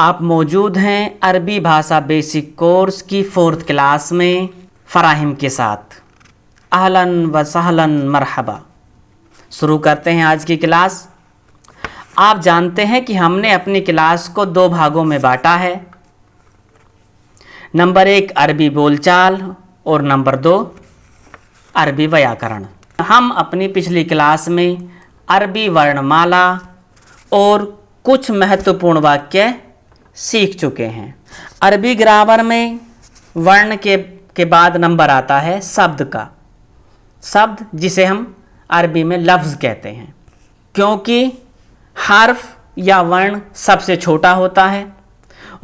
आप मौजूद हैं अरबी भाषा बेसिक कोर्स की 4th क्लास में फ़राहिम के साथ। अहलन व सहलन मरहबा। शुरू करते हैं आज की क्लास। आप जानते हैं कि हमने अपनी क्लास को 2 भागों में बांटा है। नंबर 1 अरबी बोलचाल और नंबर 2 अरबी व्याकरण। हम अपनी पिछली क्लास में अरबी वर्णमाला और कुछ महत्वपूर्ण वाक्य सीख चुके हैं। अरबी ग्रामर में वर्ण के बाद नंबर आता है शब्द का, शब्द जिसे हम अरबी में लफ्ज़ कहते हैं, क्योंकि हर्फ या वर्ण सबसे छोटा होता है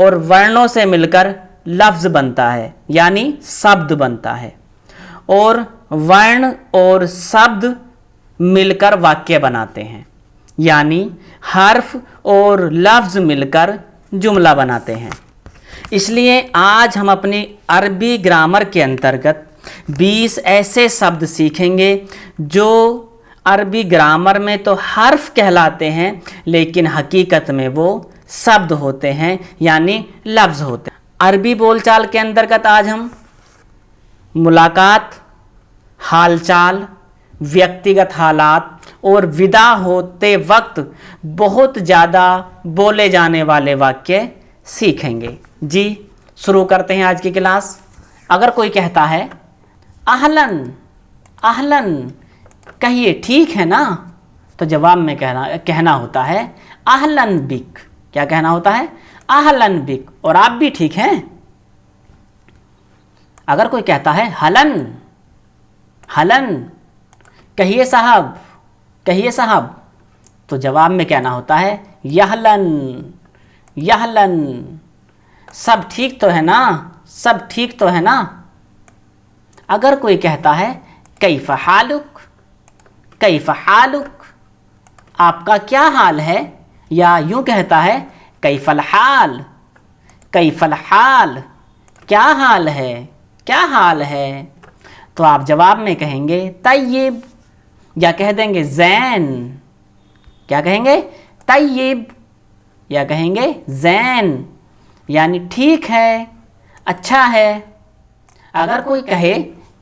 और वर्णों से मिलकर लफ्ज़ बनता है यानी शब्द बनता है, और वर्ण और शब्द मिलकर वाक्य बनाते हैं यानी हर्फ और लफ्ज़ मिलकर जुमला बनाते हैं। इसलिए आज हम अपनी अरबी ग्रामर के अंतर्गत 20 ऐसे शब्द सीखेंगे जो अरबी ग्रामर में तो हर्फ कहलाते हैं लेकिन हकीकत में वो शब्द होते हैं यानी लफ्ज़ होते हैं। अरबी बोलचाल के अंतर्गत आज हम मुलाकात, हालचाल, व्यक्तिगत हालात और विदा होते वक्त बहुत ज़्यादा बोले जाने वाले वाक्य सीखेंगे। जी, शुरू करते हैं आज की क्लास। अगर कोई कहता है अहलन अहलन, कहिए ठीक है ना, तो जवाब में कहना होता है अहलन बिक। क्या कहना होता है? अहलन बिक। और आप भी ठीक हैं। अगर कोई कहता है हलन हलन, कहिए साहब कहिए साहब, तो जवाब में कहना होता है यहलन यहलन। सब ठीक तो है ना, सब ठीक तो है ना। अगर कोई कहता है कैफ हालुक कैफ हालुक, आपका क्या हाल है, या यूं कहता है कैफल हाल कैफल हाल, क्या हाल है क्या हाल है, तो आप जवाब में कहेंगे तय्यब, या कह देंगे ज़ैन। क्या कहेंगे? तय्यब, या कहेंगे ज़ैन, यानी ठीक है, अच्छा है। अगर कोई कहे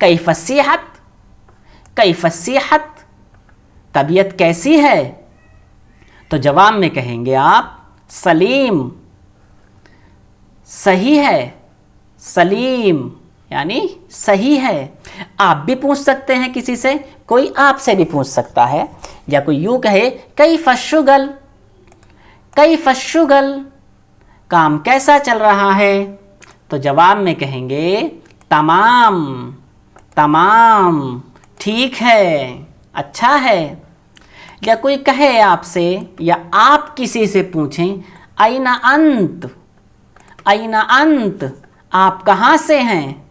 कैफ सेहत कैफ सेहत, तबीयत कैसी है, तो जवाब में कहेंगे आप सलीम, सही है, सलीम यानी सही है। आप भी पूछ सकते हैं किसी से, कोई आपसे भी पूछ सकता है, या कोई यूँ कहे कैफ शुगल कैफ शुगल, काम कैसा चल रहा है, तो जवाब में कहेंगे तमाम तमाम, ठीक है, अच्छा है। या कोई कहे आपसे, या आप किसी से पूछें अयना अंत अयना अंत, आप कहाँ से हैं,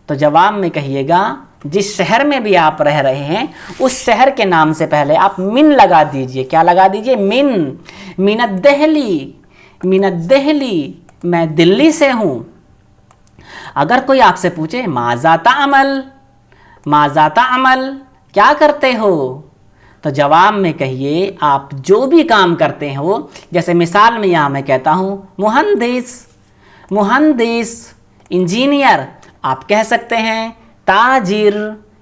तो जवाब में कहिएगा जिस शहर में भी आप रह रहे हैं उस शहर के नाम से पहले आप मिन लगा दीजिए। क्या लगा दीजिए? मिन। मिनत दिल्ली मिनत दिल्ली, मैं दिल्ली से हूँ। अगर कोई आपसे पूछे माज़ाता अमल माज़ाता अमल, क्या करते हो, तो जवाब में कहिए आप जो भी काम करते हो। जैसे मिसाल में यहाँ मैं कहता हूँ मुहंदिस मुहंदिस, इंजीनियर। आप कह सकते हैं ताजिर,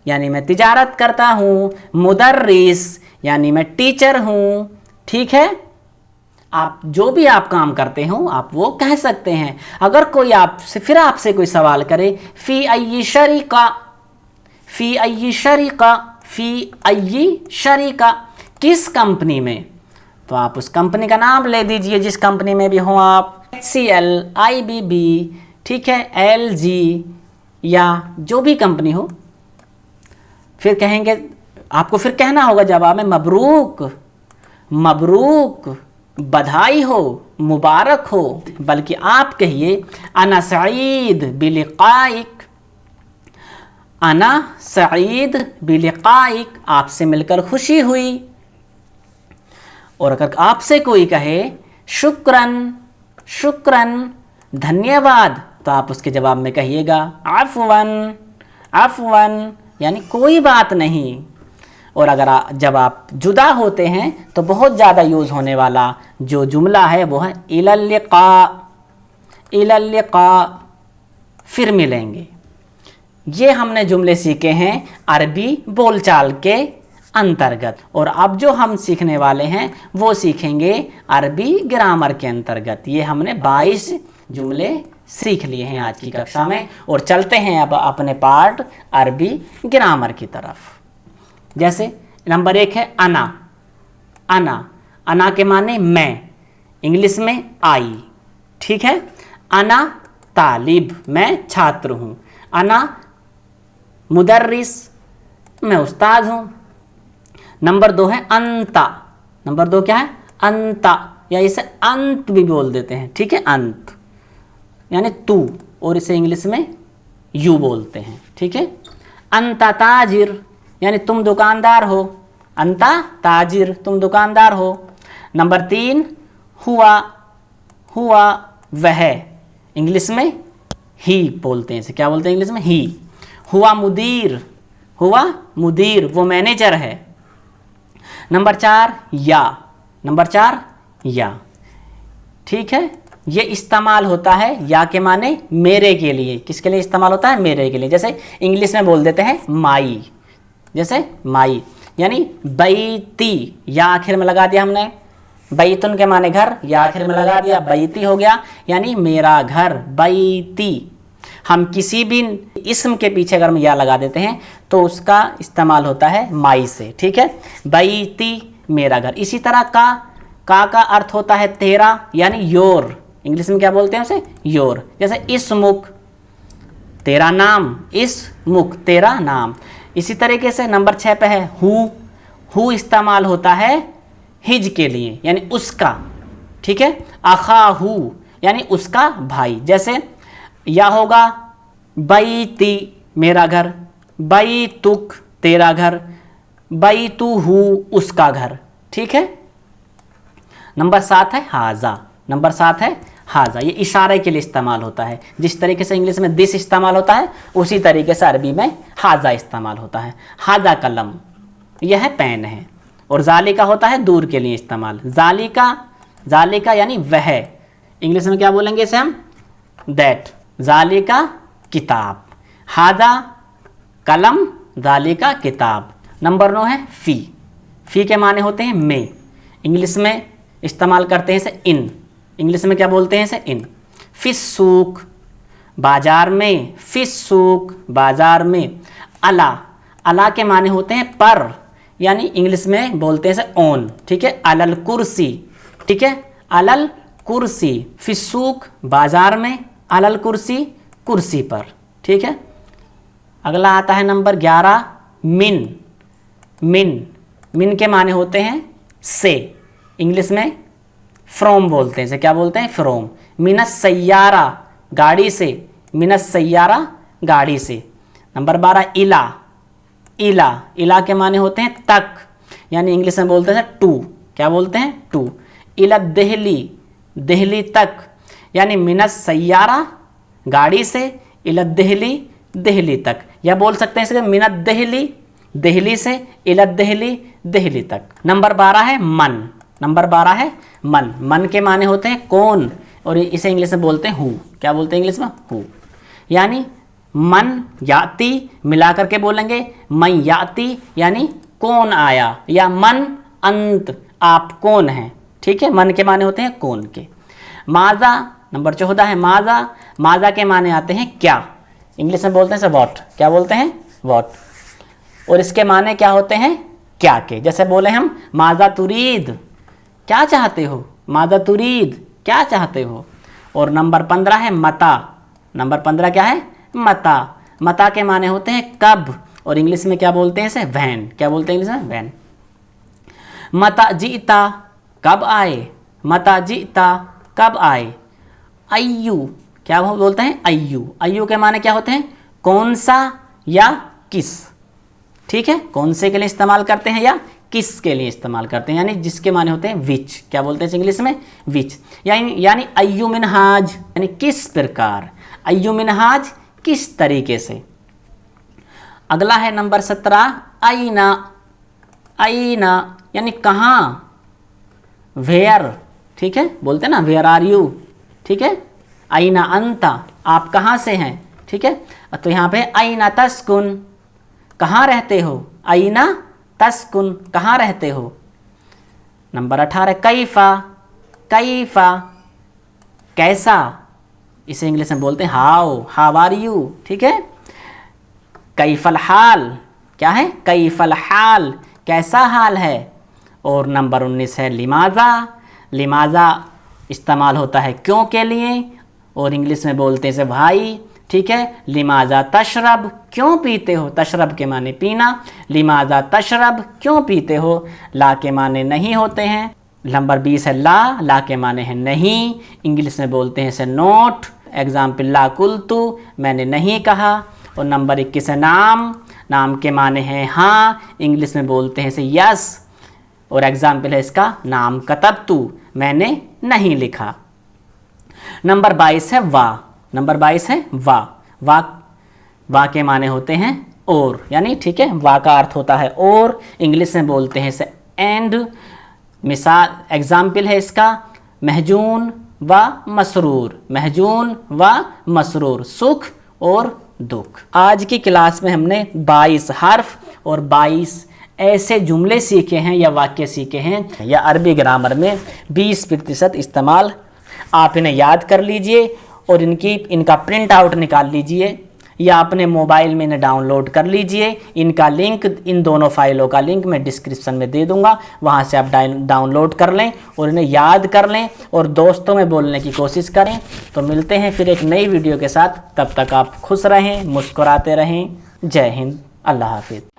यानी मैं तिजारत करता हूँ। मुदर्रिस, यानी मैं टीचर हूँ। ठीक है, आप जो भी आप काम करते हो आप वो कह सकते हैं। अगर कोई आपसे कोई सवाल करे फ़ी अय्यी शरीका फ़ी अय्यी शरीका फ़ी अय्यी शरीका, किस कंपनी में, तो आप उस कंपनी का नाम ले दीजिए जिस कंपनी में भी हो आप। HCL, IBB, ठीक है, LG, या जो भी कंपनी हो। फिर कहेंगे, आपको फिर कहना होगा जवाब में मबरूक मबरूक, बधाई हो, मुबारक हो। बल्कि आप कहिए अना सईद बिलिकाइक अना सईद बिलिकाइक, आपसे मिलकर खुशी हुई। और अगर आपसे कोई कहे शुक्रन शुक्रन, धन्यवाद, तो आप उसके जवाब में कहिएगा अफ़वन अफ़वन, यानी कोई बात नहीं। और अगर जब आप जुदा होते हैं तो बहुत ज़्यादा यूज़ होने वाला जो जुमला है वो है इलल लिक़ा, फिर मिलेंगे। ये हमने जुमले सीखे हैं अरबी बोलचाल के अंतर्गत, और अब जो हम सीखने वाले हैं वो सीखेंगे अरबी ग्रामर के अंतर्गत। ये हमने 22 जुमले सीख लिए हैं आज की कक्षा में, और चलते हैं अब अपने पार्ट अरबी ग्रामर की तरफ। जैसे नंबर 1 है अना। अना के माने मैं, इंग्लिश में आई, ठीक है। अना तालिब, मैं छात्र हूँ। अना मुदर्रिस, मैं उस्ताद हूँ। नंबर 2 है अंता। नंबर 2 क्या है? अंता, या इसे अंत भी बोल देते हैं, ठीक है। अंत यानी तू, और इसे इंग्लिश में यू बोलते हैं, ठीक है। अंता ताजिर, यानी तुम दुकानदार हो। अंता ताजिर, तुम दुकानदार हो। नंबर 3 हुआ वह, इंग्लिश में ही बोलते हैं, इसे क्या बोलते हैं इंग्लिश में? ही। हुआ मुदीर, वो मैनेजर है। नंबर 4 या, ठीक है। ये इस्तेमाल होता है या के माने मेरे के लिए। किसके लिए इस्तेमाल होता है? मेरे के लिए। जैसे इंग्लिश में बोल देते हैं माई, जैसे माई, यानी बैती, या आखिर में लगा दिया हमने। बैतुन के माने घर, या आखिर में लगा दिया, बैती हो गया, यानी मेरा घर, बैती। हम किसी भी इस्म के पीछे अगर हम या लगा देते हैं तो उसका इस्तेमाल होता है माई से, ठीक है। बैती, मेरा घर। इसी तरह का अर्थ होता है तेरा, यानी योर, इंग्लिश में क्या बोलते हैं उसे? योर। जैसे इसमुक, तेरा नाम, इसमुक, तेरा नाम। इसी तरीके से नंबर 6 पे है हु इस्तेमाल होता है हिज के लिए, यानी उसका, ठीक है। अखाहू, यानी उसका भाई। जैसे या होगा बैती, मेरा घर, बैतुक, तेरा घर, बैतुहु, उसका घर, ठीक है। नंबर 7 है हाजा। ये इशारे के लिए इस्तेमाल होता है। जिस तरीके से इंग्लिश में दिस इस्तेमाल होता है उसी तरीके से अरबी में हाजा इस्तेमाल होता है। हाजा कलम, यह है पेन है। और जालिका होता है दूर के लिए इस्तेमाल। जालिका यानी वह, इंग्लिश में क्या बोलेंगे इसे हम? दैट। जालिका किताब, हाजा कलम, जालिका किताब। नंबर 9 है फी के माने होते हैं में, इंग्लिश में इस्तेमाल करते हैं इसे इन, इंग्लिश में क्या बोलते हैं इसे? इन। फिस्सूक, बाजार में, फिस्सूक, बाजार में। अला के माने होते हैं पर, यानी इंग्लिश में बोलते हैं इसे ऑन, ठीक है। अलल कुर्सी, ठीक है, अलल कुर्सी। फिस्सूक, बाजार में, अलल कुर्सी, कुर्सी पर, ठीक है। अगला आता है नंबर 11 मिन के माने होते हैं से, इंग्लिश में फ्रॉम बोलते हैं इसे, क्या बोलते हैं? फ्रॉम। मिनस सैयारा, गाड़ी से, मिनस सैयारा, गाड़ी से। नंबर 12 इला के माने होते हैं तक, यानी इंग्लिश में बोलते हैं टू, क्या बोलते हैं? टू। इला दिल्ली तक, यानी मिनस सैयारा, गाड़ी से, इला दिल्ली तक। या बोल सकते हैं इसे मिनत दिल्ली से, इला दिल्ली तक। नंबर 12 है मन के माने होते हैं कौन, और इसे इंग्लिश में बोलते हैं हु, क्या बोलते हैं इंग्लिश में? हु। यानी मन याति मिलाकर के बोलेंगे मन याति, यानी कौन आया, या मन अंत, आप कौन हैं, ठीक है। मन के माने होते हैं कौन के। माजा, नंबर 14 है माजा के माने आते हैं क्या, इंग्लिश में बोलते हैं व्हाट, क्या बोलते हैं? व्हाट। और इसके माने क्या होते हैं? क्या के। जैसे बोले हम माजा तुरीद, क्या चाहते हो? माजा तुरीद, क्या चाहते हो? और नंबर 15 है मता। नंबर 15 क्या है? मता के माने होते हैं कब, और इंग्लिश में क्या बोलते हैं इसे? वैन, क्या बोलते हैं इंग्लिश में? वैन। मता जीता, कब आए, मता जीता, कब आए। अय्यू, क्या बोलते हैं? अय्यू के माने क्या होते हैं? कौन सा या किस, ठीक है। कौन से के लिए इस्तेमाल करते हैं या किस के लिए इस्तेमाल करते हैं, यानी जिसके माने होते हैं विच, क्या बोलते हैं इंग्लिश में? विच। यानी अय्यू मिनहाज, यानी किस प्रकार, अय्यू मिनहाज, किस तरीके से। अगला है नंबर 17 आईना। आईना यानी कहाँ, वेयर, ठीक है, बोलते हैं ना वेयर आर यू, ठीक है। आईना अंता, आप कहाँ से हैं, ठीक है। तो यहाँ पे आईना तस्कुन, कहाँ रहते हो, आईना तस्कुन, कहाँ रहते हो। नंबर 18 कैफा, कैफा कैसा, इसे इंग्लिश में बोलते हैं हाउ आर यू, ठीक है। कैफल हाल, क्या है, कैफल हाल, कैसा हाल है। और नंबर 19 है लिमाजा, लिमाजा इस्तेमाल होता है क्यों के लिए, और इंग्लिश में बोलते हैं इसे भाई, ठीक है। लिमाजा तशरब, क्यों पीते हो, तशरब के माने पीना, लिमाजा तशरब, क्यों पीते हो। ला के माने नहीं होते हैं। नंबर 20 है ला के माने हैं नहीं, इंग्लिश में बोलते हैं इसे नोट। एग्जाम्पल ला कुल्तु, मैंने नहीं कहा। और नंबर 21 है नाम, नाम के माने हैं हाँ, इंग्लिश में बोलते हैं इसे यस। और एग्जाम्पल है इसका नाम कतबतु, मैंने नहीं लिखा। नंबर 22 है वाह, नंबर 22 है वाह, वाह के माने होते हैं और, यानी ठीक है, वाह का अर्थ होता है और, इंग्लिश में बोलते हैं इसे एंड। मिसाल एग्जाम्पल है इसका महजून व मसरूर, महजून व मसरूर, सुख और दुख। आज की क्लास में हमने 22 हर्फ और 22 ऐसे जुमले सीखे हैं या वाक्य सीखे हैं या अरबी ग्रामर में 20% इस्तेमाल। आप इन्हें याद कर लीजिए और इनका प्रिंट आउट निकाल लीजिए या अपने मोबाइल में इन्हें डाउनलोड कर लीजिए। इनका लिंक, इन दोनों फाइलों का लिंक मैं डिस्क्रिप्शन में दे दूंगा, वहां से आप डाउनलोड कर लें और इन्हें याद कर लें और दोस्तों में बोलने की कोशिश करें। तो मिलते हैं फिर एक नई वीडियो के साथ, तब तक आप खुश रहें, मुस्कुराते रहें। जय हिंद, अल्लाह हाफिज़।